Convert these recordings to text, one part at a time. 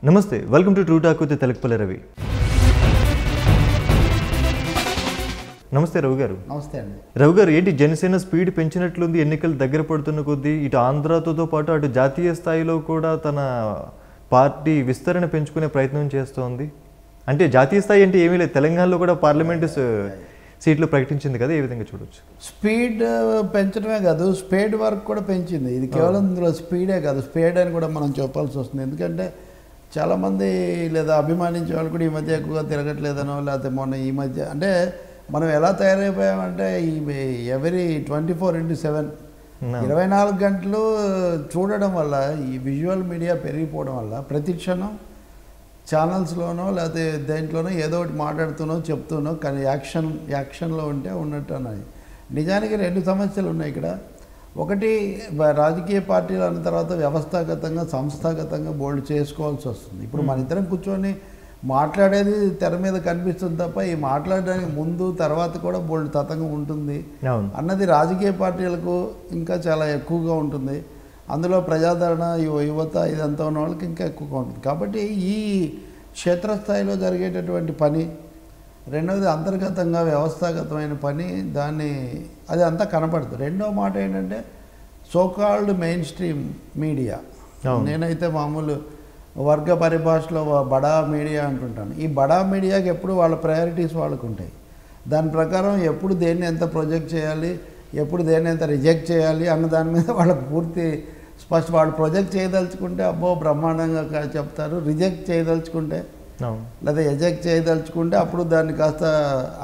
నమస్తే welcome to true talk with Telakapalli Ravi. నమస్తే రవి గారు. నమస్తే అండి. రవి గారు, ఏంటి జనసేన స్పీడ్ పెంచినట్లుంది, ఎన్నికలు దగ్గర పడుతున్న కొద్దీ ఇటు ఆంధ్రతో పాటు అటు జాతీయ స్థాయిలో కూడా తన పార్టీ విస్తరణ పెంచుకునే ప్రయత్నం చేస్తోంది. అంటే జాతీయ స్థాయి అంటే ఏమీ లేదు, తెలంగాణలో కూడా పార్లమెంటు సీట్లు ప్రకటించింది కదా, ఏ విధంగా చూడొచ్చు? స్పీడ్ పెంచడమే కాదు, స్పేడ్ వర్క్ కూడా పెంచింది. ఇది కేవలం ఇందులో స్పీడే కాదు, స్పేడ్ అని కూడా మనం చెప్పాల్సి వస్తుంది. ఎందుకంటే చాలామంది లేదా అభిమానించే వాళ్ళు కూడా ఈ మధ్య ఎక్కువగా తిరగట్లేదనో, లేకపోతే మొన్న ఈ మధ్య అంటే మనం ఎలా తయారైపోయామంటే ఈ ఎవరీ 24/7 24 గంటలు చూడడం వల్ల, ఈ విజువల్ మీడియా పెరిగిపోవడం వల్ల ప్రతి క్షణం ఛానల్స్లోనో లేకపోతే దేంట్లోనో ఏదో ఒకటి మాట్లాడుతూనో చెప్తూనో, కానీ యాక్షన్లో ఉంటే ఉన్నట్టు అన్నది. నిజానికి 2 సమస్యలు ఉన్నాయి ఇక్కడ. ఒకటి, రాజకీయ పార్టీలు అన్న తర్వాత వ్యవస్థాగతంగా సంస్థాగతంగా బోల్డ్ చేసుకోవాల్సి వస్తుంది. ఇప్పుడు మన ఇద్దరం కూర్చొని మాట్లాడేది తెర మీద కనిపిస్తుంది తప్ప ఈ మాట్లాడడానికి ముందు తర్వాత కూడా బోల్డ్ తతంగం ఉంటుంది అన్నది రాజకీయ పార్టీలకు ఇంకా చాలా ఎక్కువగా ఉంటుంది. అందులో ప్రజాదరణ, యువత ఇదంతా ఉన్న వాళ్ళకి ఇంకా ఎక్కువగా ఉంటుంది. కాబట్టి ఈ క్షేత్రస్థాయిలో జరిగేటటువంటి పని, రెండవది అంతర్గతంగా వ్యవస్థాగతమైన పని, అది అంతా కనపడుతుంది. రెండో మాట ఏంటంటే సోకాల్డ్ మెయిన్ స్ట్రీమ్ మీడియా. నేనైతే మామూలు వర్గ పరిభాషలో బడా మీడియా అంటుంటాను. ఈ బడా మీడియాకి ఎప్పుడు వాళ్ళ ప్రయారిటీస్ వాళ్ళకు ఉంటాయి. దాని ప్రకారం ఎప్పుడు దేన్ని ఎంత ప్రొజెక్ట్ చేయాలి, ఎప్పుడు దేన్ని ఎంత రిజెక్ట్ చేయాలి అన్న దాని మీద వాళ్ళకు పూర్తి వాళ్ళు ప్రొజెక్ట్ చేయదలుచుకుంటే అబ్బో బ్రహ్మాండంగా చెప్తారు, రిజెక్ట్ చేయదలుచుకుంటే లేదా ఎజెక్ట్ చేయదలుచుకుంటే అప్పుడు దాన్ని కాస్త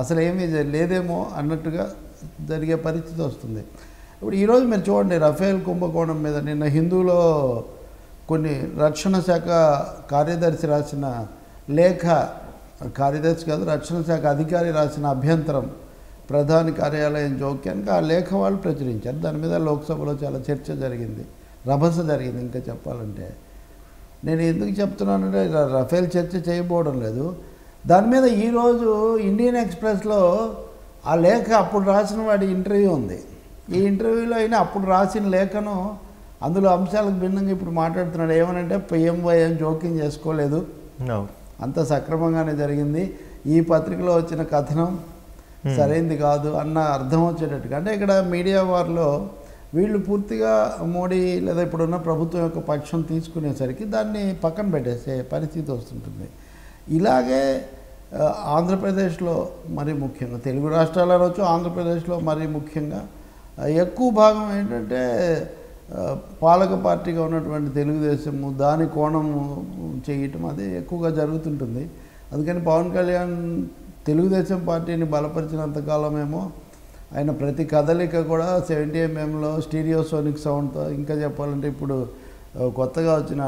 అసలు ఏమీ లేదేమో అన్నట్టుగా జరిగే పరిస్థితి వస్తుంది. ఇప్పుడు ఈరోజు మీరు చూడండి, రఫేల్ కుంభకోణం మీద నిన్న హిందూలో కొన్ని రక్షణ శాఖ కార్యదర్శి రాసిన లేఖ, కార్యదర్శి కాదు రక్షణ శాఖ అధికారి రాసిన అభ్యంతరం ప్రధాని కార్యాలయం జోక్యానికి ఆ లేఖ వాళ్ళు ప్రచురించారు. దాని మీద లోక్సభలో చాలా చర్చ జరిగింది, రభస జరిగింది. ఇంకా చెప్పాలంటే నేను ఎందుకు చెప్తున్నానంటే రఫేల్ చర్చ చేయబోవడం లేదు, దాని మీద ఈరోజు ఇండియన్ ఎక్స్ప్రెస్లో ఆ లేఖ అప్పుడు రాసిన వాడి ఇంటర్వ్యూ ఉంది. ఈ ఇంటర్వ్యూలో అయినా అప్పుడు రాసిన లేఖను అందులో అంశాలకు భిన్నంగా ఇప్పుడు మాట్లాడుతున్నాడు. ఏమనంటే PMY జోక్యం చేసుకోలేదు, అంత సక్రమంగానే జరిగింది, ఈ పత్రికలో వచ్చిన కథనం సరైంది కాదు అన్న అర్థం వచ్చేటట్టుగా. అంటే ఇక్కడ మీడియా వారిలో వీళ్ళు పూర్తిగా మోడీ లేదా ఇప్పుడున్న ప్రభుత్వం యొక్క పక్షం తీసుకునేసరికి దాన్ని పక్కన పెట్టేసే పరిస్థితి వస్తుంటుంది. ఇలాగే ఆంధ్రప్రదేశ్లో మరీ ముఖ్యంగా, తెలుగు రాష్ట్రాలు అనొచ్చు, ఆంధ్రప్రదేశ్లో మరీ ముఖ్యంగా ఎక్కువ భాగం ఏంటంటే పాలక పార్టీగా ఉన్నటువంటి తెలుగుదేశము దాని కోణము చేయటం అది ఎక్కువగా జరుగుతుంటుంది. అందుకని పవన్ కళ్యాణ్ తెలుగుదేశం పార్టీని బలపరిచినంతకాలమేమో ఆయన ప్రతి కదలిక కూడా 70mm స్టీరియోసోనిక్ సౌండ్తో, ఇంకా చెప్పాలంటే ఇప్పుడు కొత్తగా వచ్చిన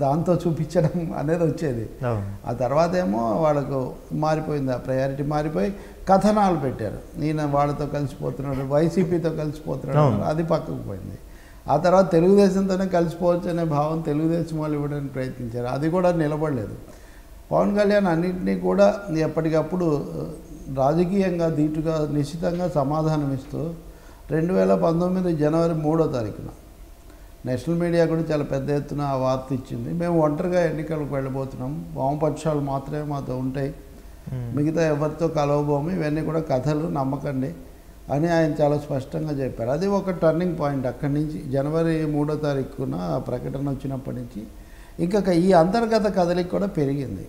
దాంతో చూపించడం అనేది వచ్చేది. ఆ తర్వాత ఏమో వాళ్ళకు మారిపోయింది, ఆ ప్రయారిటీ మారిపోయి కథనాలు పెట్టారు. ఈయన వాళ్ళతో కలిసిపోతున్నాడు, వైసీపీతో కలిసిపోతున్నాడు, అది పక్కకు పోయింది. ఆ తర్వాత తెలుగుదేశంతోనే కలిసిపోవచ్చు అనే భావం తెలుగుదేశం వాళ్ళు ఇవ్వడానికి ప్రయత్నించారు, అది కూడా నిలబడలేదు. పవన్ కళ్యాణ్ అన్నింటినీ కూడా ఎప్పటికప్పుడు రాజకీయంగా ధీటుగా నిశ్చితంగా సమాధానం ఇస్తూ 2019 జనవరి 3వ తారీఖున నేషనల్ మీడియా కూడా చాలా పెద్ద ఎత్తున ఆ వార్త ఇచ్చింది. మేము ఒంటరిగా ఎన్నికలకు వెళ్ళబోతున్నాం, వామపక్షాలు మాత్రమే మాతో ఉంటాయి, మిగతా ఎవరితో కలవబోము, ఇవన్నీ కూడా కథలు, నమ్మకండి అని ఆయన చాలా స్పష్టంగా చెప్పారు. అది ఒక టర్నింగ్ పాయింట్. అక్కడి నుంచి జనవరి 3వ తారీఖున ఆ ప్రకటన వచ్చినప్పటి నుంచి ఇంకా ఈ అంతర్గత కదలిక కూడా పెరిగింది.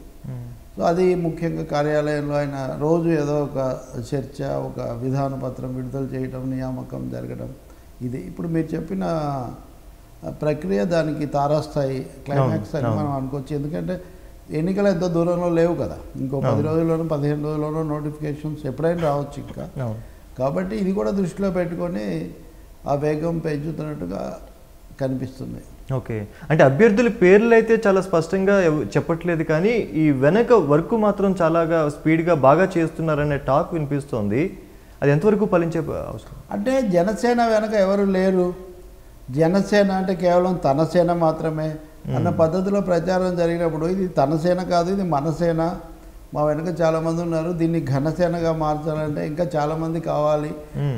సో అది ముఖ్యంగా కార్యాలయంలో ఆయన రోజు ఏదో ఒక చర్చ, ఒక విధాన పత్రం విడుదల చేయడం, నియామకం జరగడం, ఇది ఇప్పుడు మీరు చెప్పిన ప్రక్రియ దానికి తారాస్థాయి క్లైమాక్స్ అని మనం అనుకోవచ్చు. ఎందుకంటే ఎన్నికలు ఎంతో దూరంలో లేవు కదా, ఇంకో 10 రోజుల్లోనూ 15 రోజుల్లోనూ నోటిఫికేషన్స్ ఎప్పుడైనా రావచ్చు ఇంకా. కాబట్టి ఇది కూడా దృష్టిలో పెట్టుకొని ఆ వేగం పెంచుతున్నట్టుగా కనిపిస్తుంది. ఓకే, అంటే అభ్యర్థుల పేర్లు అయితే చాలా స్పష్టంగా చెప్పట్లేదు, కానీ ఈ వెనక వర్క్ మాత్రం చాలా స్పీడ్గా బాగా చేస్తున్నారనే టాక్ వినిపిస్తోంది. అది ఎంతవరకు ఫలించే అవసరం? అంటే జనసేన వెనక ఎవరు లేరు, జనసేన అంటే కేవలం తన సేన మాత్రమే అన్న పద్ధతిలో ప్రచారం జరిగినప్పుడు ఇది తన సేన కాదు, ఇది మన సేన, మా వెనక చాలామంది ఉన్నారు, దీన్ని ఘనసేనగా మార్చాలంటే ఇంకా చాలామంది కావాలి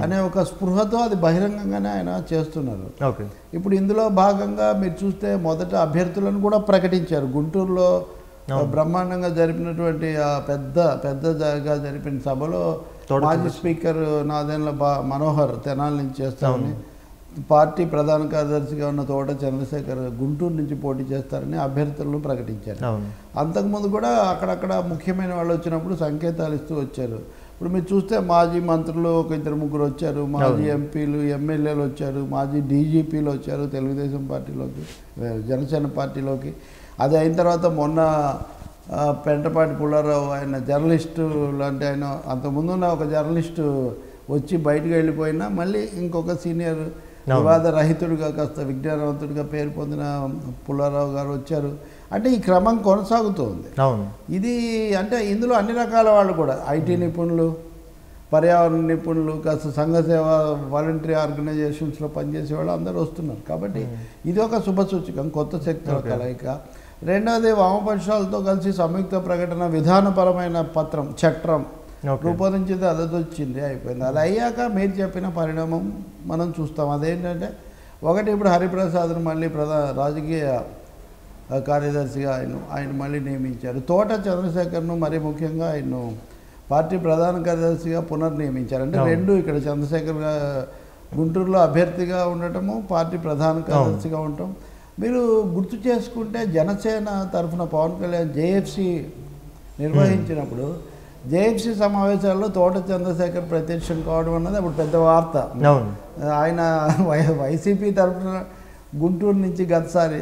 అనే ఒక స్పృహతో అది బహిరంగంగానే ఆయన చేస్తున్నారు. ఇప్పుడు ఇందులో భాగంగా మీరు చూస్తే మొదట అభ్యర్థులను కూడా ప్రకటించారు. గుంటూరులో బ్రహ్మాండంగా జరిపినటువంటి ఆ పెద్దగా జరిపిన సభలో మాజీ స్పీకర్ నాదెండ్ల మనోహర్ తెనాలి నుంచి చేస్తారని, పార్టీ ప్రధాన కార్యదర్శిగా ఉన్న తోట చంద్రశేఖర్ గుంటూరు నుంచి పోటీ చేస్తారని అభ్యర్థులను ప్రకటించారు. అంతకుముందు కూడా అక్కడక్కడ ముఖ్యమైన వాళ్ళు వచ్చినప్పుడు సంకేతాలు ఇస్తూ వచ్చారు. ఇప్పుడు మీరు చూస్తే మాజీ మంత్రులు ఒక 2-3 వచ్చారు, మాజీ ఎంపీలు ఎమ్మెల్యేలు వచ్చారు, మాజీ డీజీపీలు వచ్చారు తెలుగుదేశం పార్టీలోకి, జనసేన పార్టీలోకి. అది అయిన తర్వాత మొన్న పెంటపాటి పుల్లారావు, ఆయన జర్నలిస్టు లాంటి ఆయన, అంతకుముందున్న ఒక జర్నలిస్టు వచ్చి బయటకు వెళ్ళిపోయినా మళ్ళీ ఇంకొక సీనియర్ వివాద రహితుడిగా కాస్త విజ్ఞానవంతుడిగా పేరు పొందిన పుల్లారావు గారు వచ్చారు. అంటే ఈ క్రమం కొనసాగుతోంది. ఇది అంటే ఇందులో అన్ని రకాల వాళ్ళు కూడా, ఐటీ నిపుణులు, పర్యావరణ నిపుణులు, కాస్త సంఘ సేవ వాలంటరీ ఆర్గనైజేషన్స్లో పనిచేసే వాళ్ళు అందరూ వస్తున్నారు. కాబట్టి ఇది ఒక శుభసూచకం, కొత్త శక్తుల కలయిక. రెండవది వామపక్షాలతో కలిసి సంయుక్త ప్రకటన విధానపరమైన పత్రం చట్టం రూపొందించింది, అదొచ్చింది, అయిపోయింది. అది అయ్యాక మీరు చెప్పిన పరిణామం మనం చూస్తాం. అదేంటంటే ఒకటి, ఇప్పుడు హరిప్రసాద్ను మళ్ళీ రాజకీయ కార్యదర్శిగా ఆయన మళ్ళీ నియమించారు. తోట చంద్రశేఖర్ను మరీ ముఖ్యంగా ఆయన పార్టీ ప్రధాన కార్యదర్శిగా పునర్నియమించారు. అంటే రెండు, ఇక్కడ చంద్రశేఖర్ గుంటూరులో అభ్యర్థిగా ఉండటము, పార్టీ ప్రధాన కార్యదర్శిగా ఉండటం. మీరు గుర్తు చేసుకుంటే జనసేన తరఫున పవన్ కళ్యాణ్ జేఎఫ్సి నిర్వహించినప్పుడు జేఎఫ్సి సమావేశాల్లో తోట చంద్రశేఖర్ ప్రత్యక్షం కావడం అన్నది అప్పుడు పెద్ద వార్త. ఆయన వైసీపీ తరఫున గుంటూరు నుంచి గతసారి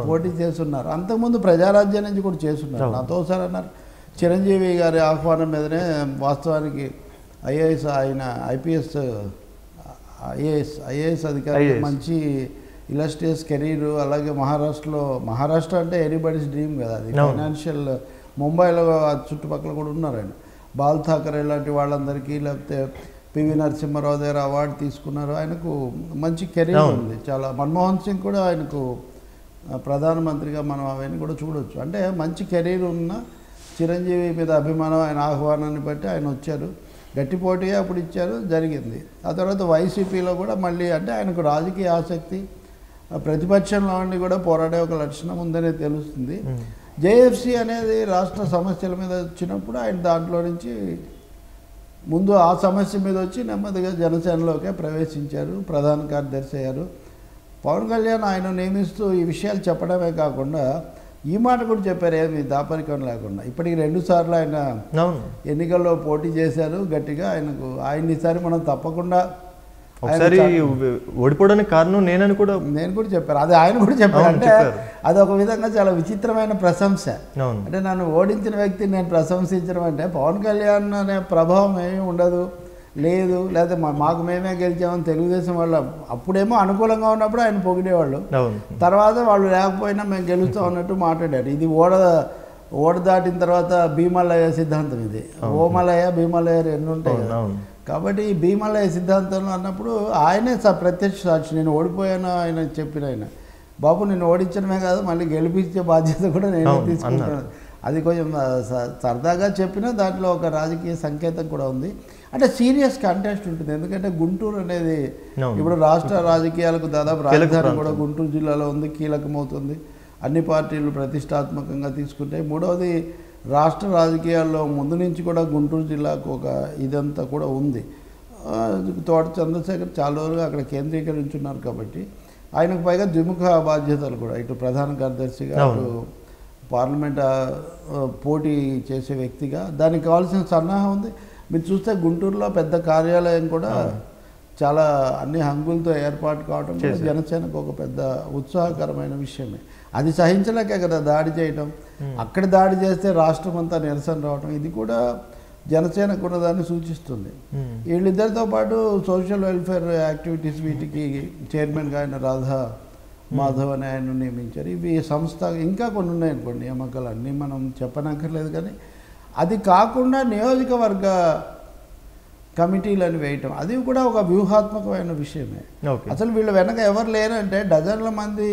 పోటీ చేస్తున్నారు, అంతకుముందు ప్రజారాజ్యం నుంచి కూడా చేస్తున్నారు. నాతో సార్ అన్నారు, చిరంజీవి గారి ఆహ్వానం మీదనే వాస్తవానికి ఐఏఎస్, ఆయన ఐఏఎస్ అధికారి, మంచి ఇలస్ట్రియస్ కెరీరు. అలాగే మహారాష్ట్ర అంటే ఎనీబడీస్ డ్రీమ్ కదా, అది ఫైనాన్షియల్. ముంబైలో చుట్టుపక్కల కూడా ఉన్నారు ఆయన. బాల్ ఠాకరే లాంటి వాళ్ళందరికీ, లేకపోతే పివి నరసింహారావు దగ్గర అవార్డు తీసుకున్నారు. ఆయనకు మంచి కెరీర్ ఉంది చాలా. మన్మోహన్ సింగ్ కూడా ఆయనకు ప్రధానమంత్రిగా మనం అవన్నీ కూడా చూడవచ్చు. అంటే మంచి కెరీర్ ఉన్న చిరంజీవి మీద అభిమానం, ఆయన ఆహ్వానాన్ని బట్టి ఆయన వచ్చారు. గట్టి పోటీగా అప్పుడు ఇచ్చారు, జరిగింది. ఆ తర్వాత వైసీపీలో కూడా మళ్ళీ అంటే ఆయనకు రాజకీయ ఆసక్తి, ప్రతిపక్షంలో ఉండి కూడా పోరాడే ఒక లక్షణం ఉందనే తెలుస్తుంది. జేఎఫ్సి అనేది రాష్ట్ర సమస్యల మీద వచ్చినప్పుడు ఆయన దాంట్లో నుంచి ముందు ఆ సమస్య మీద వచ్చి నెమ్మదిగా జనసేనలోకే ప్రవేశించారు, ప్రధాన కార్యదర్శి అయ్యారు. పవన్ కళ్యాణ్ ఆయన నియమిస్తూ ఈ విషయాలు చెప్పడమే కాకుండా ఈ మాట కూడా చెప్పారు, ఏమి దాపరికం లేకుండా. ఇప్పటికి 2 సార్లు ఆయన ఎన్నికల్లో పోటీ చేశారు గట్టిగా. ఆయన ఈసారి మనం తప్పకుండా, ఒకసారి ఓడిపోవడానికి కారణం నేను కూడా చెప్పారు, అది ఆయన కూడా చెప్పారు. అంటే అది ఒక విధంగా చాలా విచిత్రమైన ప్రశంస. అంటే నన్ను ఓడించిన వ్యక్తిని నేను ప్రశంసించడం అంటే పవన్ కళ్యాణ్ అనే ప్రభావం ఏమీ ఉండదు, లేదు, లేకపోతే మాకు మేమే గెలిచామని తెలుగుదేశం వాళ్ళు అప్పుడేమో అనుకూలంగా ఉన్నప్పుడు ఆయన పొగిడేవాళ్ళు, తర్వాత వాళ్ళు లేకపోయినా మేము గెలుస్తాం అన్నట్టు మాట్లాడారు. ఇది ఓడ దాటిన తర్వాత భీమలయ సిద్ధాంతం, ఇది ఓమలయ భీమలయ 2 ఉంటాయి కదా. కాబట్టి ఈ భీమలయ సిద్ధాంతంలో అన్నప్పుడు ఆయనే ప్రత్యక్ష సాక్షి. నేను ఓడిపోయాను ఆయన చెప్పిన, ఆయన బాబు నేను ఓడించడమే కాదు మళ్ళీ గెలిపించే బాధ్యత కూడా నేను తీసుకుంటాను. అది కొంచెం సరదాగా చెప్పినా దాంట్లో ఒక రాజకీయ సంకేతం కూడా ఉంది. అంటే సీరియస్ కంటెస్ట్ ఉంటుంది, ఎందుకంటే గుంటూరు అనేది ఇప్పుడు రాష్ట్ర రాజకీయాలకు దాదాపు రాజధాని కూడా గుంటూరు జిల్లాలో ఉంది, కీలకమవుతుంది. అన్ని పార్టీలు ప్రతిష్టాత్మకంగా తీసుకుంటాయి. మూడవది, రాష్ట్ర రాజకీయాల్లో ముందు నుంచి కూడా గుంటూరు జిల్లాకు ఒక ఇదంతా కూడా ఉంది. తోట చంద్రశేఖర్ చాలా రోజులుగా అక్కడ కేంద్రీకరించున్నారు కాబట్టి ఆయనకు పైగా ద్విముఖ బాధ్యతలు కూడా, ఇటు ప్రధాన కార్యదర్శిగా, అటు పార్లమెంట్ పోటీ చేసే వ్యక్తిగా దానికి కావాల్సిన సన్నాహం ఉంది. మీరు చూస్తే గుంటూరులో పెద్ద కార్యాలయం కూడా చాలా అన్ని హంగులతో ఏర్పాటు కావడం జనసేనకు ఒక పెద్ద ఉత్సాహకరమైన విషయమే. అది సహించలేకే కదా దాడి చేయటం, అక్కడ దాడి చేస్తే రాష్ట్రం అంతా నిరసన రావటం, ఇది కూడా జనసేనకు ఉన్నదాన్ని సూచిస్తుంది. వీళ్ళిద్దరితో పాటు సోషల్ వెల్ఫేర్ యాక్టివిటీస్ వీటికి చైర్మన్గా ఆయన రాధా మాధవ్ అని ఆయన నియమించారు. ఇవి సంస్థ ఇంకా కొన్ని ఉన్నాయనుకోండి నియామకాలు, అన్నీ మనం చెప్పనక్కర్లేదు. కానీ అది కాకుండా నియోజకవర్గ కమిటీలను వేయటం, అది కూడా ఒక వ్యూహాత్మకమైన విషయమే. అసలు వీళ్ళ వెనక ఎవరు లేరంటే డజన్ల మంది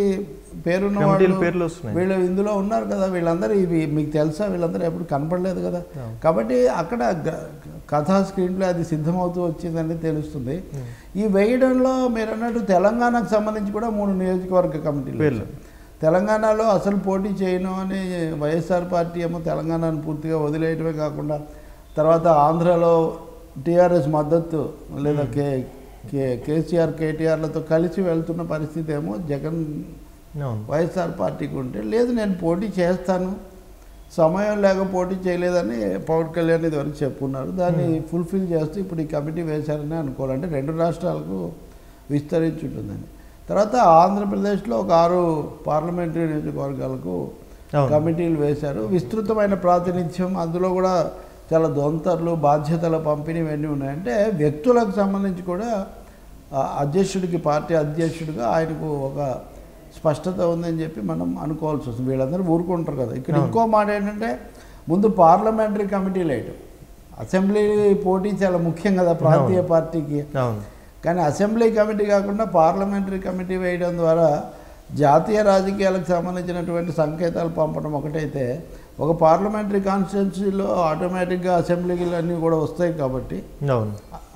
పేరున్న కమిటీల వాళ్ళు పేర్లు వస్తున్నాయి. వీళ్ళు ఇందులో ఉన్నారు కదా, వీళ్ళందరూ ఇవి మీకు తెలుసా, వీళ్ళందరూ ఎప్పుడు కనపడలేదు కదా. కాబట్టి అక్కడ కథా స్క్రీన్ ప్లే అది సిద్ధమవుతూ వచ్చిందని తెలుస్తుంది. ఈ వేయడంలో మీరు అన్నట్టు తెలంగాణకు సంబంధించి కూడా 3 నియోజకవర్గ కమిటీలు. తెలంగాణలో అసలు పోటీ చేయను అని వైఎస్ఆర్ పార్టీ ఏమో తెలంగాణను పూర్తిగా వదిలేయటమే కాకుండా తర్వాత ఆంధ్రాలో టీఆర్ఎస్ మద్దతు లేదా కేసీఆర్ కేటీఆర్లతో కలిసి వెళ్తున్న పరిస్థితి ఏమో జగన్ వైఎస్ఆర్ పార్టీకి ఉంటే, లేదు నేను పోటీ చేస్తాను, సమయం లేక పోటీ చేయలేదని పవన్ కళ్యాణ్ ఇదివరకు చెప్పుకున్నారు. దాన్ని ఫుల్ఫిల్ చేస్తూ ఇప్పుడు ఈ కమిటీ వేశారని అనుకోవాలంటే 2 రాష్ట్రాలకు విస్తరించి ఉంటుందని. తర్వాత ఆంధ్రప్రదేశ్లో ఒక 6 పార్లమెంటరీ నియోజకవర్గాలకు కమిటీలు వేశారు. విస్తృతమైన ప్రాతినిధ్యం, అందులో కూడా చాలా దొంతర్లు, బాధ్యతల పంపిణీ ఇవన్నీ ఉన్నాయంటే వ్యక్తులకు సంబంధించి కూడా అధ్యక్షుడికి, పార్టీ అధ్యక్షుడిగా ఆయనకు ఒక స్పష్టత ఉందని చెప్పి మనం అనుకోవాల్సి వస్తుంది. వీళ్ళందరూ ఊరుకుంటారు కదా. ఇక్కడ ఇంకో మాట ఏంటంటే ముందు పార్లమెంటరీ కమిటీలు వేయటం, అసెంబ్లీ పోటీ చాలా ముఖ్యం కదా ప్రాంతీయ పార్టీకి. కానీ అసెంబ్లీ కమిటీ కాకుండా పార్లమెంటరీ కమిటీ వేయడం ద్వారా జాతీయ రాజకీయాలకు సంబంధించినటువంటి సంకేతాలు పంపడం ఒకటైతే, ఒక పార్లమెంటరీ కాన్స్టిట్యున్సీలో ఆటోమేటిక్గా అసెంబ్లీలు అన్నీ కూడా వస్తాయి కాబట్టి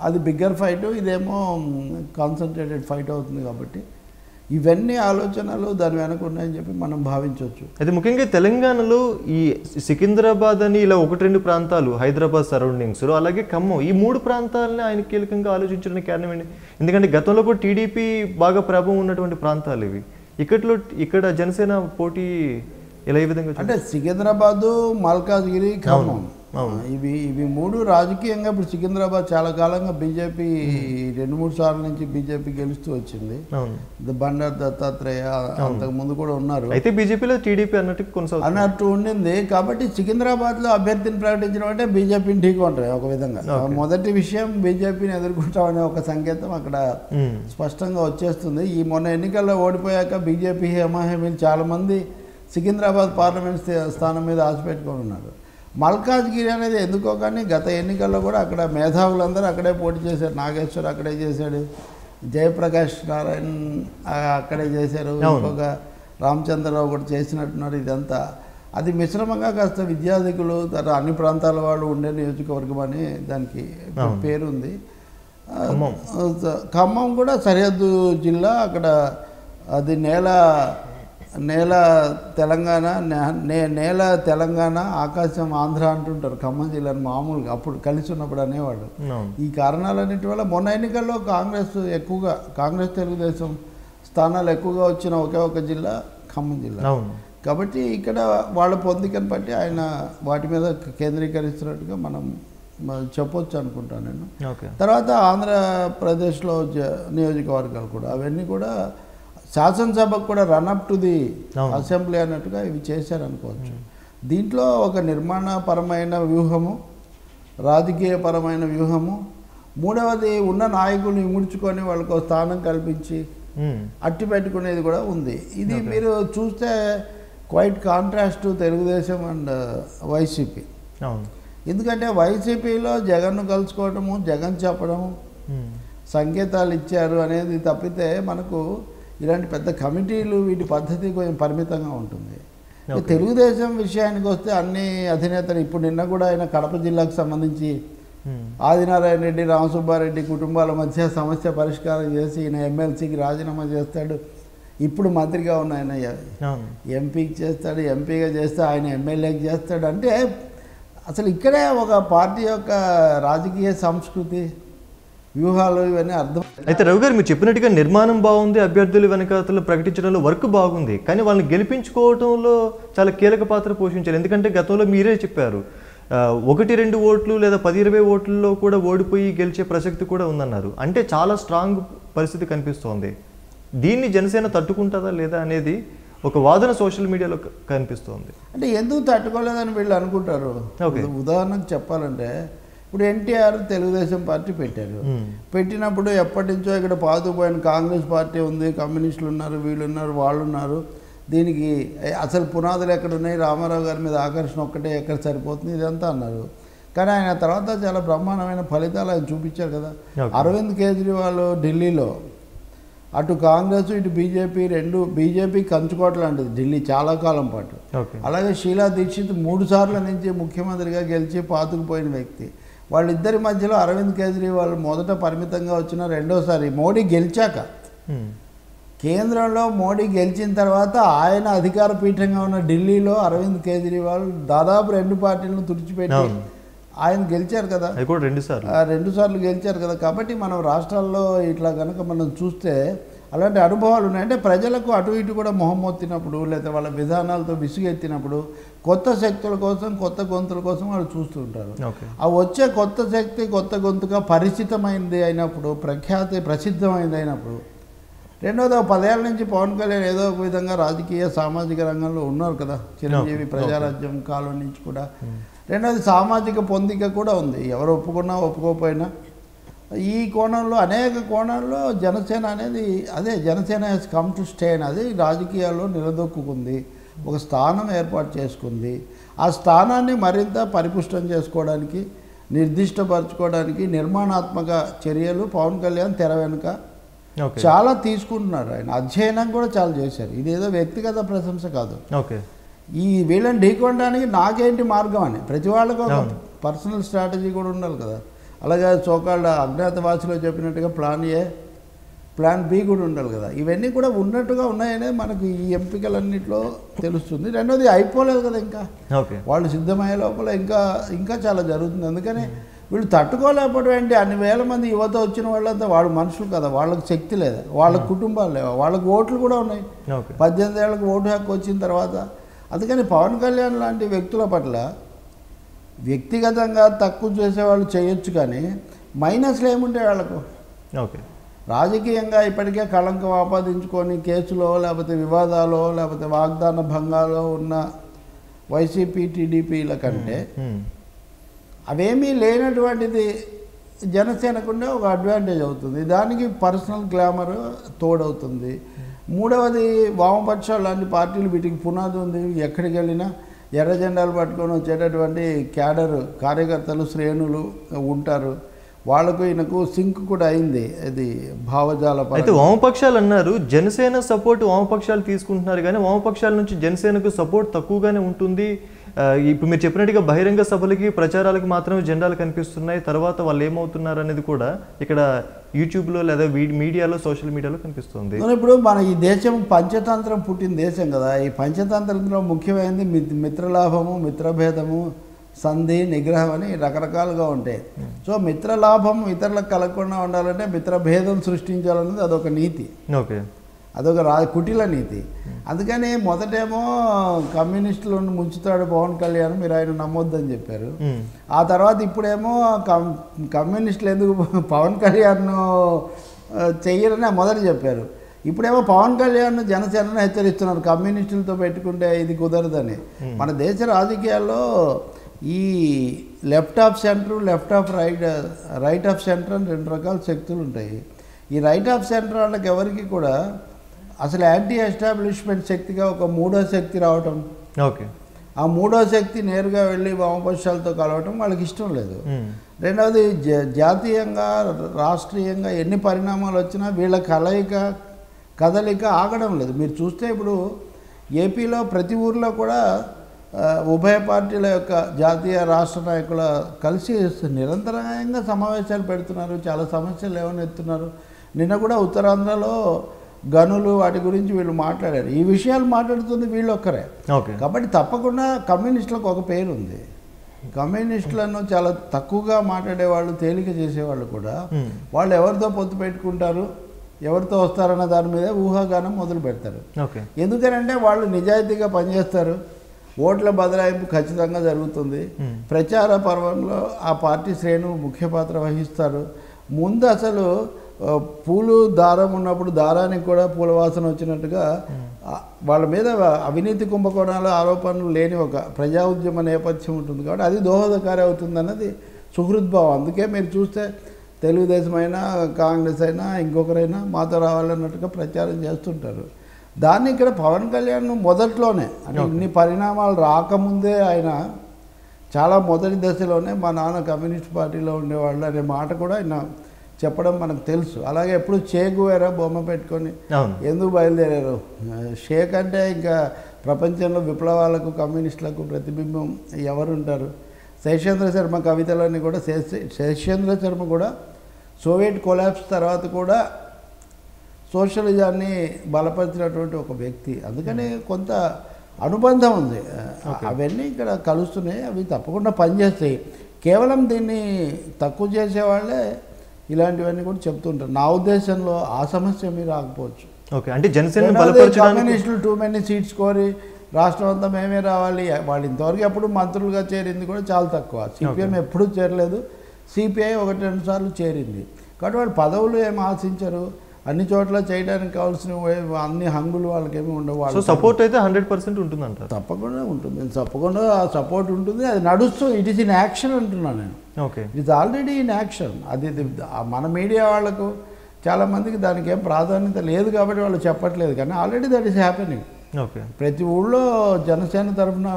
అది బిగ్గర్ ఫైట్, ఇదేమో కాన్సన్ట్రేటెడ్ ఫైట్ అవుతుంది. కాబట్టి ఇవన్నీ ఆలోచనలు దాని వెనక ఉన్నాయని చెప్పి మనం భావించవచ్చు. అయితే ముఖ్యంగా తెలంగాణలో ఈ సికింద్రాబాద్ అని ఇలా 1-2 ప్రాంతాలు, హైదరాబాద్ సరౌండింగ్స్లో, అలాగే ఖమ్మం, ఈ 3 ప్రాంతాలని ఆయన కీలకంగా ఆలోచించడానికి కారణం ఏంటి? ఎందుకంటే గతంలో కూడా టీడీపీ బాగా ప్రభావం ఉన్నటువంటి ప్రాంతాలు ఇవి. ఇక్కడ జనసేన పోటీ ఇలా ఈ విధంగా అంటే సికింద్రాబాదు, మల్కాజ్గిరి, ఖమ్మం, ఇవి 3 రాజకీయంగా ఇప్పుడు సికింద్రాబాద్ చాలా కాలంగా బీజేపీ 2-3 సార్లు నుంచి బీజేపీ గెలుస్తూ వచ్చింది. బండారు దత్తాత్రేయ అంతకు ముందు కూడా ఉన్నారు. అయితే బీజేపీలో టీడీపీ అన్నట్టు ఉండింది. కాబట్టి సికింద్రాబాద్లో అభ్యర్థిని ప్రకటించడం అంటే బీజేపీని ఢీకొంటాయి ఒక విధంగా. మొదటి విషయం బీజేపీని ఎదుర్కొంటామనే ఒక సంకేతం అక్కడ స్పష్టంగా వచ్చేస్తుంది. ఈ మొన్న ఎన్నికల్లో ఓడిపోయాక బీజేపీ హేమాహేమీలు చాలామంది సికింద్రాబాద్ పార్లమెంట్ స్థానం మీద ఆశ పెట్టుకొని ఉన్నారు. మల్కాజ్గిరి అనేది ఎందుకో కానీ గత ఎన్నికల్లో కూడా అక్కడ మేధావులందరూ అక్కడే పోటీ చేశారు. నాగేశ్వర్ అక్కడే చేశాడు, జయప్రకాష్ నారాయణ్ అక్కడే చేశారు, ఇంకొక రామచంద్రరావు కూడా చేసినట్టున్నారు. ఇదంతా అది మిశ్రమంగా కాస్త విద్యార్థికులు అన్ని ప్రాంతాల వాళ్ళు ఉండే నియోజకవర్గం అని దానికి పేరుంది. ఖమ్మం కూడా సరిహద్దు జిల్లా. అక్కడ అది నేల తెలంగాణ, నేల తెలంగాణ, ఆకాశం ఆంధ్ర అంటుంటారు ఖమ్మం జిల్లాని మామూలుగా అప్పుడు కలిసి ఉన్నప్పుడు అనేవాడు. ఈ కారణాలన్నింటి వల్ల మొన్న ఎన్నికల్లో కాంగ్రెస్ తెలుగుదేశం స్థానాలు ఎక్కువగా వచ్చిన ఒకే ఒక జిల్లా ఖమ్మం జిల్లా. కాబట్టి ఇక్కడ వాళ్ళ పొందికను బట్టి ఆయన వాటి మీద కేంద్రీకరిస్తున్నట్టుగా మనం చెప్పొచ్చు అనుకుంటాను నేను. తర్వాత ఆంధ్రప్రదేశ్లో నియోజకవర్గాలు కూడా అవన్నీ కూడా శాసనసభకు కూడా రన్అప్ టు ది అసెంబ్లీ అన్నట్టుగా ఇవి చేశారనుకోవచ్చు. దీంట్లో ఒక నిర్మాణపరమైన వ్యూహము, రాజకీయపరమైన వ్యూహము, మూడవది ఉన్న నాయకులను ఇముడ్చుకొని వాళ్ళకు స్థానం కల్పించి అట్టి పెట్టుకునేది కూడా ఉంది. ఇది మీరు చూస్తే quiet contrast Telugu Desam and YCP. ఎందుకంటే వైసీపీలో జగన్ను కలుసుకోవటము, జగన్ చెప్పడము, సంకేతాలు ఇచ్చారు అనేది తప్పితే మనకు ఇలాంటి పెద్ద కమిటీలు వీటి పద్ధతి కొంచెం పరిమితంగా ఉంటుంది. తెలుగుదేశం విషయానికి వస్తే అన్ని అధినేతలు ఇప్పుడు నిన్న కూడా ఆయన కడప జిల్లాకు సంబంధించి ఆదినారాయణ రెడ్డి, రామసుబ్బారెడ్డి కుటుంబాల మధ్య సమస్య పరిష్కారం చేసి ఈయన ఎమ్మెల్సీకి రాజీనామా చేస్తాడు. ఇప్పుడు మంత్రిగా ఉన్న ఆయన ఎంపీకి చేస్తాడు, ఎంపీగా చేస్తే ఆయన ఎమ్మెల్యేకి చేస్తాడు. అంటే అసలు ఇక్కడే ఒక పార్టీ యొక్క రాజకీయ సంస్కృతి, వ్యూహాలు ఇవన్నీ అర్థం. అయితే రవి గారు మీరు చెప్పినట్టుగా నిర్మాణం బాగుంది, అభ్యర్థులు వెనకాతలు ప్రకటించడంలో వర్క్ బాగుంది, కానీ వాళ్ళని గెలిపించుకోవడంలో చాలా కీలక పాత్ర పోషించారు. ఎందుకంటే గతంలో మీరే చెప్పారు 1-2 ఓట్లు లేదా 10-20 ఓట్లలో కూడా ఓడిపోయి గెలిచే ప్రసక్తి కూడా ఉందన్నారు. అంటే చాలా స్ట్రాంగ్ పరిస్థితి కనిపిస్తోంది. దీన్ని జనసేన తట్టుకుంటుందా లేదా అనేది ఒక వాదన సోషల్ మీడియాలో కనిపిస్తోంది. అంటే ఎందుకు తట్టుకోలేదని వీళ్ళు అనుకుంటారు. ఉదాహరణకు చెప్పాలంటే ఇప్పుడు ఎన్టీఆర్ తెలుగుదేశం పార్టీ పెట్టారు. పెట్టినప్పుడు ఎప్పటి నుంచో ఇక్కడ పాతుపోయిన కాంగ్రెస్ పార్టీ ఉంది, కమ్యూనిస్టులు ఉన్నారు, వీళ్ళు ఉన్నారు, వాళ్ళు ఉన్నారు. దీనికి అసలు పునాదులు ఎక్కడ ఉన్నాయి, రామారావు గారి మీద ఆకర్షణ ఒక్కటే ఎక్కడ సరిపోతుంది, ఇదంతా అన్నారు. కానీ ఆయన తర్వాత చాలా బ్రహ్మాండమైన ఫలితాలు ఆయన చూపించారు కదా. అరవింద్ కేజ్రీవాల్ ఢిల్లీలో అటు కాంగ్రెస్ ఇటు బీజేపీ రెండు, బీజేపీ కంచుకోట లాంటిది ఢిల్లీ చాలా కాలం పాటు. అలాగే షీలా దీక్షిత్ 3 సార్ల నుంచి ముఖ్యమంత్రిగా గెలిచి పాతుకుపోయిన వ్యక్తి. వాళ్ళిద్దరి మధ్యలో అరవింద్ కేజ్రీవాల్ మొదట పరిమితంగా వచ్చిన, రెండోసారి మోడీ గెలిచాక, కేంద్రంలో మోడీ గెలిచిన తర్వాత ఆయన అధికార పీఠంగా ఉన్న ఢిల్లీలో అరవింద్ కేజ్రీవాల్ దాదాపు 2 పార్టీలను తుడిచిపెట్టి ఆయన గెలిచారు కదా, 2 సార్లు గెలిచారు కదా. కాబట్టి మనం రాష్ట్రాల్లో ఇట్లా కనుక మనం చూస్తే అలాంటి అనుభవాలు ఉన్నాయి. అంటే ప్రజలకు అటు ఇటు కూడా మొహం మొత్తినప్పుడు, లేదా వాళ్ళ విధానాలతో విసుగెత్తినప్పుడు కొత్త శక్తుల కోసం, కొత్త గొంతుల కోసం వాళ్ళు చూస్తూ ఉంటారు. ఆ వచ్చే కొత్త శక్తి కొత్త గొంతుగా పరిచితమైంది అయినప్పుడు, ప్రసిద్ధమైంది అయినప్పుడు, రెండోది 10 ఏళ్ళ నుంచి పవన్ కళ్యాణ్ ఏదో ఒక విధంగా రాజకీయ సామాజిక రంగంలో ఉన్నారు కదా, చిరంజీవి ప్రజారాజ్యం కాలం నుంచి కూడా. రెండోది సామాజిక పొందిక కూడా ఉంది, ఎవరు ఒప్పుకున్నా ఒప్పుకోకపోయినా. ఈ కోణంలో, అనేక కోణాల్లో జనసేన అనేది, అదే Janasena has come to stay అనేది రాజకీయాల్లో నిలదొక్కుంది, ఒక స్థానం ఏర్పాటు చేసుకుంది. ఆ స్థానాన్ని మరింత పరిపుష్టం చేసుకోవడానికి, నిర్దిష్టపరచుకోవడానికి నిర్మాణాత్మక చర్యలు పవన్ కళ్యాణ్ తెర వెనుక చాలా తీసుకుంటున్నారు. ఆయన అధ్యయనం కూడా చాలా చేశారు. ఇదేదో వ్యక్తిగత ప్రశంస కాదు. ఈ వీళ్ళని ఢీకొనడానికి నాకేంటి మార్గం అని ప్రతి వాళ్ళకు ఒక పర్సనల్ స్ట్రాటజీ కూడా ఉండాలి కదా. అలాగే సోకాళ్ళ అజ్ఞాతవాసిలో చెప్పినట్టుగా ప్లాన్ ఏ, ప్లాన్ బి కూడా ఉండాలి కదా. ఇవన్నీ కూడా ఉన్నట్టుగా ఉన్నాయనే మనకు ఈ ఎంపికలన్నింటిలో తెలుస్తుంది. రెండోది అయిపోలేదు కదా, ఇంకా వాళ్ళు సిద్ధమయ్యే లోపల ఇంకా చాలా జరుగుతుంది. అందుకని వీళ్ళు తట్టుకోలేకపోవడం ఏంటి, అన్ని వేల మంది యువత వచ్చిన వాళ్ళంతా వాడు మనుషులు కదా, వాళ్ళకి శక్తి లేదా, వాళ్ళ కుటుంబాలు లేవా, వాళ్ళకి ఓట్లు కూడా ఉన్నాయి. 18 ఏళ్ళకి ఓటు హక్కు వచ్చిన తర్వాత. అందుకని పవన్ కళ్యాణ్ లాంటి వ్యక్తుల పట్ల వ్యక్తిగతంగా తక్కువ చేసేవాళ్ళు చేయొచ్చు, కానీ మైనస్లు ఏముంటాయి వాళ్ళకు. రాజకీయంగా ఇప్పటికే కళంకం ఆపాదించుకొని కేసులో, లేకపోతే వివాదాలో, లేకపోతే వాగ్దాన భంగాలో ఉన్న వైసీపీ టీడీపీల కంటే అవేమీ లేనటువంటిది జనసేనకుండే ఒక అడ్వాంటేజ్ అవుతుంది. దానికి పర్సనల్ గ్లామర్ తోడవుతుంది. మూడవది, వామపక్షాలు లాంటి పార్టీలు వీటికి పునాది ఉంది. ఎక్కడికి వెళ్ళినా ఎర్ర జెండాలు పట్టుకొని వచ్చేటటువంటి క్యాడర్ కార్యకర్తలు, శ్రేణులు ఉంటారు. వాళ్ళకు ఈయనకు సింక్ కూడా అయింది అది భావజాల. అయితే వామపక్షాలు అన్నారు, జనసేన సపోర్ట్ వామపక్షాలు తీసుకుంటున్నారు, కానీ వామపక్షాల నుంచి జనసేనకు సపోర్ట్ తక్కువగానే ఉంటుంది. ఇప్పుడు మీరు చెప్పినట్టుగా బహిరంగ సభలకి, ప్రచారాలకు మాత్రమే జెండాలు కనిపిస్తున్నాయి. తర్వాత వాళ్ళు ఏమవుతున్నారు అనేది కూడా ఇక్కడ యూట్యూబ్లో లేదా మీడియాలో, సోషల్ మీడియాలో కనిపిస్తుంది. ఇప్పుడు మన ఈ దేశం పంచతంత్రం పుట్టిన దేశం కదా. ఈ పంచతంత్రంలో ముఖ్యమైనది మిత్రలాభము, మిత్రభేదము, సంధి, నిగ్రహం అని రకరకాలుగా ఉంటాయి. సో మిత్రలాభం ఇతరులకు కలగకుండా ఉండాలంటే మిత్రభేదం సృష్టించాలన్నది అదొక నీతి, అదొక కుటిల నీతి. అందుకని మొదటేమో కమ్యూనిస్టులను ముంచుతాడు పవన్ కళ్యాణ్, మీరు ఆయన నమ్మొద్దని చెప్పారు. ఆ తర్వాత ఇప్పుడేమో కమ్యూనిస్టులు ఎందుకు పవన్ కళ్యాణ్ను చెయ్యరని మొదట చెప్పారు. ఇప్పుడేమో పవన్ కళ్యాణ్ జనసేనను హెచ్చరిస్తున్నారు, కమ్యూనిస్టులతో పెట్టుకుంటే ఇది కుదరదని. మన దేశ రాజకీయాల్లో ఈ left of centre, left of right of centre అని 2 రకాల శక్తులు ఉంటాయి. ఈ రైట్ ఆఫ్ సెంటర్ వాళ్ళకి ఎవరికి కూడా అసలు యాంటీ ఎస్టాబ్లిష్మెంట్ శక్తిగా ఒక 3వ శక్తి రావటం, ఆ 3వ శక్తి నేరుగా వెళ్ళి వామపక్షాలతో కలవటం వాళ్ళకి ఇష్టం లేదు. రెండవది, జాతీయంగా రాష్ట్రీయంగా ఎన్ని పరిణామాలు వచ్చినా వీళ్ళ కదలిక ఆగడం లేదు. మీరు చూస్తే ఇప్పుడు ఏపీలో ప్రతి ఊర్లో కూడా ఉభయ పార్టీల యొక్క జాతీయ రాష్ట్ర నాయకుల కలిసి నిరంతరంగా సమావేశాలు పెడుతున్నారు, చాలా సమస్యలు లేవనెత్తున్నారు. నిన్న కూడా ఉత్తరాంధ్రలో గనులు వాటి గురించి వీళ్ళు మాట్లాడారు. ఈ విషయాలు మాట్లాడుతుంది వీళ్ళు ఒక్కరే. కాబట్టి తప్పకుండా కమ్యూనిస్టులకు ఒక పేరు ఉంది. కమ్యూనిస్టులను చాలా తక్కువగా మాట్లాడేవాళ్ళు, తేలిక చేసేవాళ్ళు కూడా వాళ్ళు ఎవరితో పొత్తు పెట్టుకుంటారు, ఎవరితో వస్తారన్న దాని మీద ఊహాగానం మొదలు పెడతారు. ఎందుకనంటే వాళ్ళు నిజాయితీగా పనిచేస్తారు, ఓట్ల బదలాయింపు ఖచ్చితంగా జరుగుతుంది, ప్రచార పర్వంలో ఆ పార్టీ శ్రేణు ముఖ్య పాత్ర వహిస్తారు. ముందు అసలు పూలు దారం ఉన్నప్పుడు దారానికి కూడా పూల వాసన వచ్చినట్టుగా వాళ్ళ మీద అవినీతి కుంభకోణాల ఆరోపణలు లేని ఒక ప్రజా ఉద్యమ నేపథ్యం ఉంటుంది. కాబట్టి అది దోహదకారి అవుతుంది అన్నది సుహృద్భావం. అందుకే మీరు చూస్తే తెలుగుదేశం అయినా, కాంగ్రెస్ అయినా, ఇంకొకరైనా మాతో రావాలన్నట్టుగా ప్రచారం చేస్తుంటారు. దాన్ని ఇక్కడ పవన్ కళ్యాణ్ మొదట్లోనే, అంటే ఇన్ని పరిణామాలు రాకముందే ఆయన చాలా మొదటి దశలోనే మా నాన్న కమ్యూనిస్ట్ పార్టీలో ఉండేవాళ్ళు అనే మాట కూడా ఆయన చెప్పడం మనకు తెలుసు. అలాగే ఎప్పుడు చేగువేరా బొమ్మ పెట్టుకొని అవును. ఎందుకు బయలుదేరారు? షేక్ అంటే ఇంకా ప్రపంచంలో విప్లవాలకు కమ్యూనిస్టులకు ప్రతిబింబం ఎవరుంటారు? శేషేంద్ర శర్మ కవితలన్నీ కూడా శేషేంద్ర శర్మ కూడా సోవియట్ కొలాప్స్ తర్వాత కూడా సోషలిజాన్ని బలపరిచినటువంటి ఒక వ్యక్తి. అందుకని కొంత అనుబంధం ఉంది. అవన్నీ ఇక్కడ కలుస్తున్నాయి, అవి తప్పకుండా పనిచేస్తాయి. కేవలం దీన్ని తక్కువ చేసేవాళ్ళే ఇలాంటివన్నీ కూడా చెప్తుంటారు. నా ఉద్దేశంలో ఆ సమస్య మీరు రాకపోవచ్చు. ఓకే, అంటే జనసేన కమ్యూనిస్టులు టూ మెనీ సీట్స్ కోరి రాష్ట్రం అంతా మేమే రావాలి, వాళ్ళు ఇంతవరకు ఎప్పుడు మంత్రులుగా చేరింది కూడా చాలా తక్కువ. సిపిఎం ఎప్పుడూ చేరలేదు, సిపిఐ 1-2 సార్లు చేరింది. కాబట్టి వాళ్ళు పదవులు ఏమి ఆశించరు, అన్ని చోట్ల చేయడానికి కావాల్సిన అన్ని హంగులు వాళ్ళకేమి ఉండవు. సో సపోర్ట్ అయితే 100% ఉంటుందంట. తప్పకుండా ఉంటుంది, తప్పకుండా ఆ సపోర్ట్ ఉంటుంది. అది నడుస్తూ ఇట్ ఈస్ ఇన్ యాక్షన్ అంటున్నాను నేను. Okay, it is already in action. అది మన మీడియా వాళ్ళకు చాలామందికి దానికి ఏం ప్రాధాన్యత లేదు కాబట్టి వాళ్ళు చెప్పట్లేదు, కానీ already that is happening. Okay, ప్రతి ఊళ్ళో జనసేన తరఫున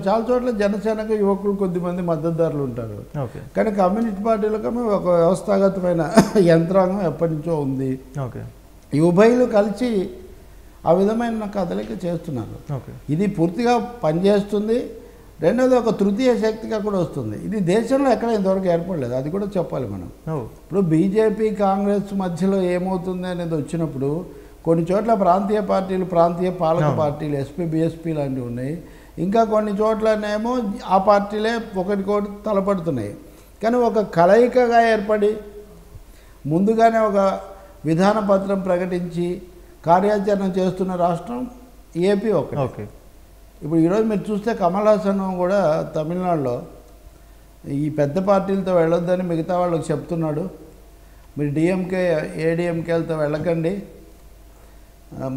చాలా చోట్ల జనసేనకు యువకులు కొద్దిమంది మద్దతుదారులు ఉంటారు. ఓకే, కానీ కమ్యూనిస్ట్ పార్టీలకు ఒక వ్యవస్థాగతమైన యంత్రాంగం ఎప్పటి నుంచో ఉంది. ఓకే, ఈ ఉభయులు కలిసి ఆ విధమైన కదలిక చేస్తున్నారు. ఓకే, ఇది పూర్తిగా పనిచేస్తుంది. రెండోది ఒక తృతీయ శక్తిగా కూడా వస్తుంది. ఇది దేశంలో ఎక్కడ ఇంతవరకు ఏర్పడలేదు, అది కూడా చెప్పాలి మనం. ఇప్పుడు బీజేపీ కాంగ్రెస్ మధ్యలో ఏమవుతుంది అనేది వచ్చినప్పుడు కొన్ని చోట్ల ప్రాంతీయ పార్టీలు, ప్రాంతీయ పాలక పార్టీలు, ఎస్పీ బీఎస్పీ లాంటివి ఉన్నాయి. ఇంకా కొన్ని చోట్లనేమో ఆ పార్టీలే ఒకటికొకటి తలపడుతున్నాయి. కానీ ఒక కలయికగా ఏర్పడి ముందుగానే ఒక విధాన పత్రం ప్రకటించి కార్యాచరణ చేస్తున్న రాష్ట్రం ఏపీ ఒకటి. ఓకే, ఇప్పుడు ఈరోజు మీరు చూస్తే కమల్ హాసన్ కూడా తమిళనాడులో ఈ పెద్ద పార్టీలతో వెళ్ళొద్దని మిగతా వాళ్ళకి చెప్తున్నాడు. మీరు డిఎంకే ఏడిఎంకేలతో వెళ్ళకండి,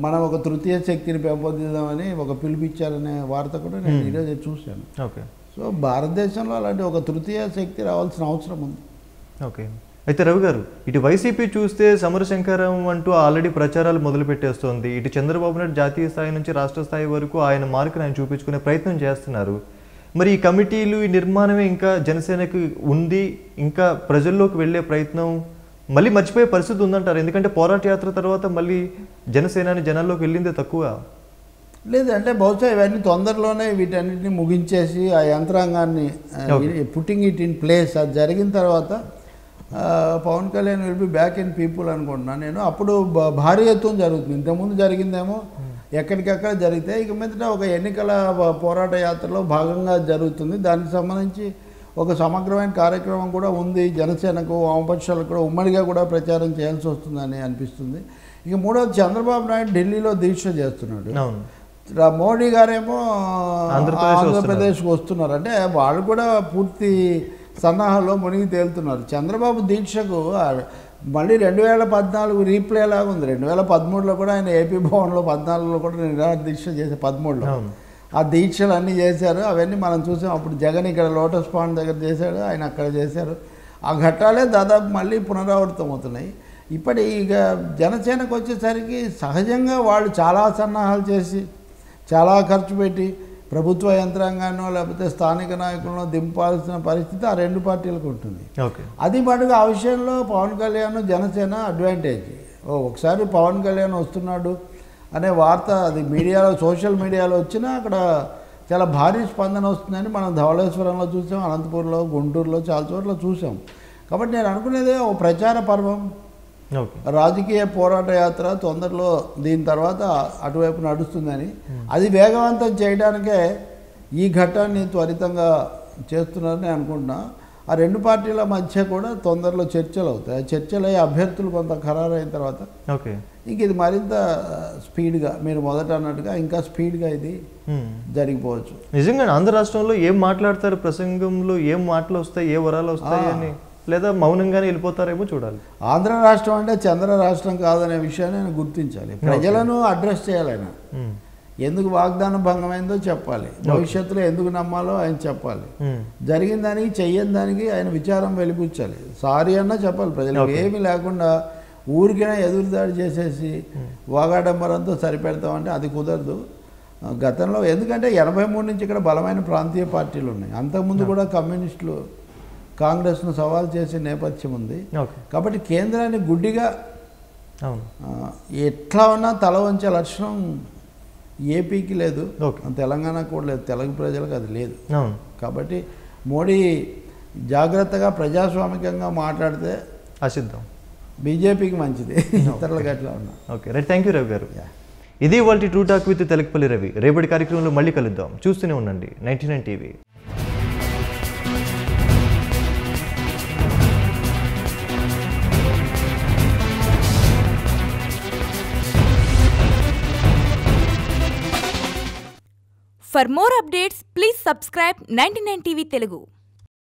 మనం ఒక తృతీయ శక్తిని పెంపొందిద్దామని ఒక పిలుపిచ్చారనే వార్త కూడా నేను ఈరోజు చూశాను. ఓకే, సో భారతదేశంలో అలాంటి ఒక తృతీయ శక్తి రావాల్సిన అవసరం ఉంది. ఓకే, అయితే రవి గారు, ఇటు వైసీపీ చూస్తే సమరశంకరం అంటూ ఆల్రెడీ ప్రచారాలు మొదలుపెట్టేస్తోంది. ఇటు చంద్రబాబు నాయుడు జాతీయ స్థాయి నుంచి రాష్ట్ర స్థాయి వరకు ఆయన మార్కును ఆయన చూపించుకునే ప్రయత్నం చేస్తున్నారు. మరి ఈ కమిటీలు, ఈ నిర్మాణమే ఇంకా జనసేనకు ఉంది, ఇంకా ప్రజల్లోకి వెళ్ళే ప్రయత్నం మళ్ళీ మర్చిపోయే పరిస్థితి ఉందంటారు? ఎందుకంటే పోరాట యాత్ర తర్వాత మళ్ళీ జనసేనాని జనాల్లోకి వెళ్ళిందే తక్కువ. లేదంటే బహుశా ఇవన్నీ తొందరలోనే వీటన్నిటిని ముగించేసి ఆ యంత్రాంగాన్ని పుట్టింగ్ ఇట్ ఇన్ ప్లేస్ అది జరిగిన తర్వాత Pawan Kalyan will be back in people అనుకుంటున్నాను నేను. అప్పుడు భారీ ఎత్తున జరుగుతుంది. ఇంతకుముందు జరిగిందేమో ఎక్కడికక్కడ జరిగితే ఇక మీదట ఒక ఎన్నికల పోరాట యాత్రలో భాగంగా జరుగుతుంది. దానికి సంబంధించి ఒక సమగ్రమైన కార్యక్రమం కూడా ఉంది. జనసేనకు, వామపక్షాలకు కూడా ఉమ్మడిగా కూడా ప్రచారం చేయాల్సి వస్తుందని అనిపిస్తుంది. ఇక మూడవది, చంద్రబాబు నాయుడు ఢిల్లీలో దీక్ష చేస్తున్నాడు. మోడీ గారేమో ఆంధ్రప్రదేశ్కి వస్తున్నారు. అంటే వాళ్ళు కూడా పూర్తి సన్నాహాల్లో మునిగి తేలుతున్నారు. చంద్రబాబు దీక్షకు మళ్ళీ 2014 రీప్లే లాగా ఉంది. 2013లో కూడా ఆయన ఏపీ భవన్లో 14లో కూడా నిరాహార దీక్ష చేసే 13లో ఆ దీక్షలు అన్నీ చేశారు. అవన్నీ మనం చూసాం. అప్పుడు జగన్ ఇక్కడ లోటస్ పాండ్ దగ్గర చేశాడు, ఆయన అక్కడ చేశారు. ఆ ఘట్టాలే దాదాపు మళ్ళీ పునరావృతం అవుతున్నాయి. ఇక జనసేనకు వచ్చేసరికి సహజంగా వాళ్ళు చాలా సన్నాహాలు చేసి చాలా ఖర్చు పెట్టి ప్రభుత్వ యంత్రాంగాన్నో లేకపోతే స్థానిక నాయకులను దింపాల్సిన పరిస్థితి ఆ రెండు పార్టీలకు ఉంటుంది. అది మటుకు ఆ విషయంలో పవన్ కళ్యాణ్, జనసేన అడ్వాంటేజ్. ఒకసారి పవన్ కళ్యాణ్ వస్తున్నాడు అనే వార్త అది మీడియాలో, సోషల్ మీడియాలో వచ్చినా అక్కడ చాలా భారీ స్పందన వస్తుందని మనం ధవళేశ్వరంలో చూసాం, అనంతపూర్లో, గుంటూరులో చాలా చోట్ల చూసాం. కాబట్టి నేను అనుకునేది ఒక ప్రచార పర్వం, రాజకీయ పోరాట యాత్ర తొందరలో దీని తర్వాత అటువైపు నడుస్తుందని. అది వేగవంతం చేయడానికే ఈ ఘట్టాన్ని త్వరితంగా చేస్తున్నారని అనుకుంటున్నా. ఆ రెండు పార్టీల మధ్య కూడా తొందరలో చర్చలు అవుతాయి. చర్చలు అయ్యే అభ్యర్థులు కొంత ఖరారైన తర్వాత ఇంక ఇది మరింత స్పీడ్గా, మీరు మొదట అన్నట్టుగా ఇంకా స్పీడ్గా ఇది జరిగిపోవచ్చు. నిజంగా ఆంధ్ర రాష్ట్రంలో ఏం మాట్లాడతారు, ప్రసంగంలో ఏం మాటలు వస్తాయి, ఏ వరాలు వస్తాయి అని, లేదా మౌనంగానే వెళ్ళిపోతారేమో చూడాలి. ఆంధ్ర రాష్ట్రం అంటే చంద్ర రాష్ట్రం కాదనే విషయాన్ని ఆయన గుర్తించాలి. ప్రజలను అడ్రస్ చేయాలి. ఆయన ఎందుకు వాగ్దానం భంగమైందో చెప్పాలి, భవిష్యత్తులో ఎందుకు నమ్మాలో ఆయన చెప్పాలి. జరిగిన దానికి, చెయ్యని దానికి ఆయన విచారం వెలిపుచ్చాలి, సారీ అన్నా చెప్పాలి. ప్రజలకు ఏమీ లేకుండా ఊరికైనా ఎదురుదాడి చేసేసి వాగాడంబరంతో సరిపెడతామంటే అది కుదరదు. గతంలో ఎందుకంటే 83 నుంచి ఇక్కడ బలమైన ప్రాంతీయ పార్టీలు ఉన్నాయి. అంతకుముందు కూడా కాంగ్రెస్ను సవాల్ చేసే నేపథ్యం ఉంది. ఓకే. కాబట్టి కేంద్రాన్ని గుడ్డిగా అవును ఎట్లా ఉన్నా తల వంచే లక్షణం ఏపీకి లేదు, ఓకే. తెలంగాణకు కూడా లేదు, తెలుగు ప్రజలకు అది లేదు. అవును. కాబట్టి మోడీ జాగ్రత్తగా ప్రజాస్వామికంగా మాట్లాడితే ఆశిద్దాం, బీజేపీకి మంచిది, ఇతరులకు ఎట్లా ఉన్నా. Okay right. Thank you Ravi గారు. ఇది ఇవాల్టి true talk with Telakapalli Ravi. రేపటి కార్యక్రమంలో మళ్ళీ కలుద్దాం. చూస్తూనే ఉండండి 99 TV. For more updates, please subscribe 99 TV Telugu.